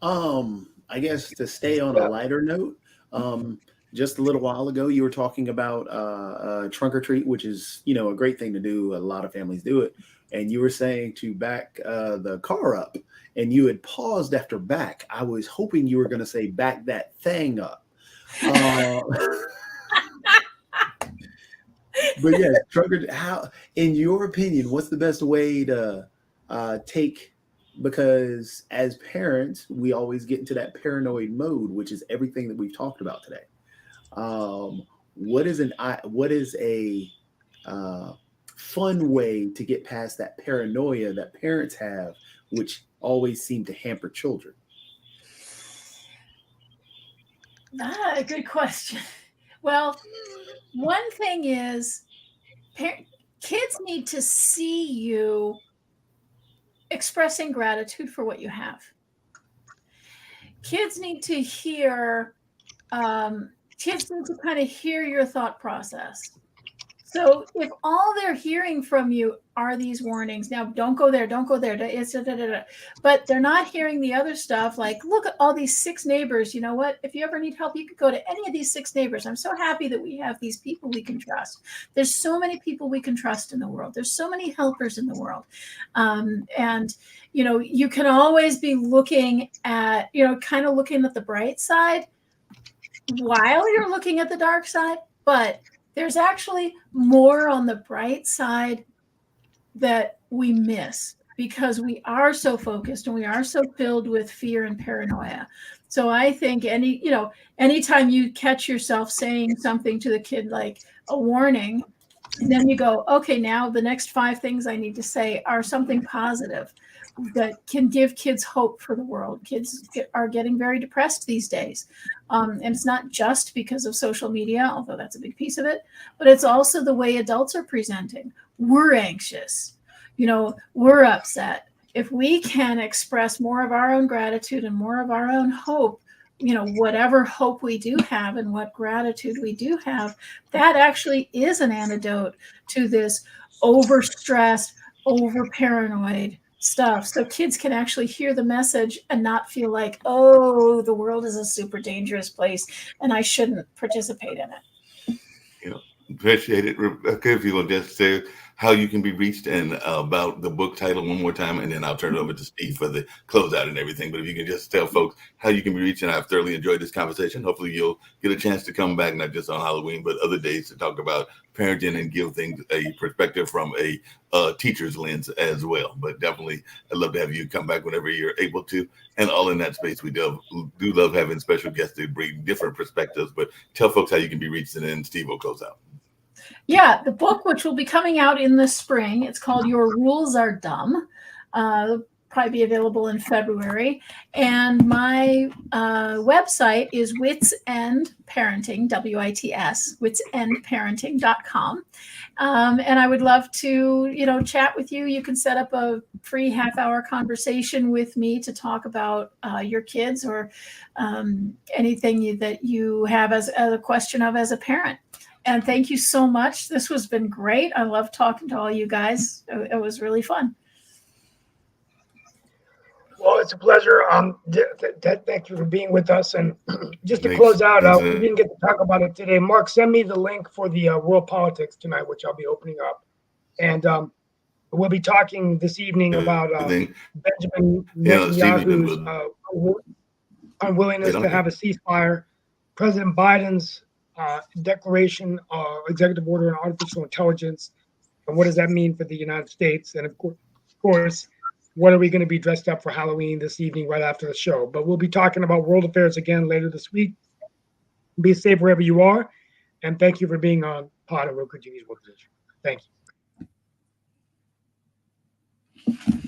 I guess to stay on a lighter note, just a little while ago, you were talking about trunk or treat, which is, a great thing to do. A lot of families do it. And you were saying to back the car up, and you had paused after back. I was hoping you were going to say back that thing up. But yeah, trunk or, how, in your opinion, what's the best way to take? Because as parents, we always get into that paranoid mode, which is everything that we've talked about today. What is a fun way to get past that paranoia that parents have, which always seem to hamper children? A good question. Well, one thing is kids need to see you expressing gratitude for what you have. Kids need to hear, kids need to kind of hear your thought process. So if all they're hearing from you are these warnings, now don't go there, it's but they're not hearing the other stuff like, look at all these 6 neighbors. You know what? If you ever need help, you could go to any of these 6 neighbors. I'm so happy that we have these people we can trust. There's so many people we can trust in the world. There's so many helpers in the world. And, you can always be looking at, kind of looking at the bright side while you're looking at the dark side, but there's actually more on the bright side that we miss because we are so focused and we are so filled with fear and paranoia. So I think anytime you catch yourself saying something to the kid like a warning, then you go, okay, now the next 5 things I need to say are something positive that can give kids hope for the world. Kids are getting very depressed these days. And it's not just because of social media, although that's a big piece of it, but it's also the way adults are presenting. We're anxious, we're upset. If we can express more of our own gratitude and more of our own hope, whatever hope we do have and what gratitude we do have, that actually is an antidote to this overstressed, over paranoid stuff. So kids can actually hear the message and not feel like, oh, the world is a super dangerous place and I shouldn't participate in it. Appreciate it. Rebecca, if you will just say how you can be reached and about the book title one more time, and then I'll turn it over to Steve for the closeout and everything. But if you can just tell folks how you can be reached, and I've thoroughly enjoyed this conversation. Hopefully you'll get a chance to come back, not just on Halloween, but other days to talk about parenting and give things a perspective from a teacher's lens as well. But definitely, I'd love to have you come back whenever you're able to. And all in that space, we do love having special guests to bring different perspectives. But tell folks how you can be reached, and then Steve will close out. Yeah, the book, which will be coming out in the spring, it's called Your Rules Are Dumb. Probably be available in February. And my website is Wits End Parenting, WITS, witsendparenting.com. And I would love to, chat with you. You can set up a free half-hour conversation with me to talk about your kids or anything that you have as a question of as a parent. And thank you so much. This has been great. I love talking to all you guys. It was really fun. Well, it's a pleasure. Thank you for being with us. And just to close out, we didn't get to talk about it today. Mark, send me the link for the World Politics tonight, which I'll be opening up. And we'll be talking this evening about Benjamin Netanyahu's unwillingness to have a ceasefire, President Biden's declaration, executive order on artificial intelligence, and what does that mean for the United States? And of course, what are we going to be dressed up for Halloween this evening right after the show? But we'll be talking about world affairs again later this week. Be safe wherever you are, and thank you for being on Pod and Roku TV's World Edition. Thank you.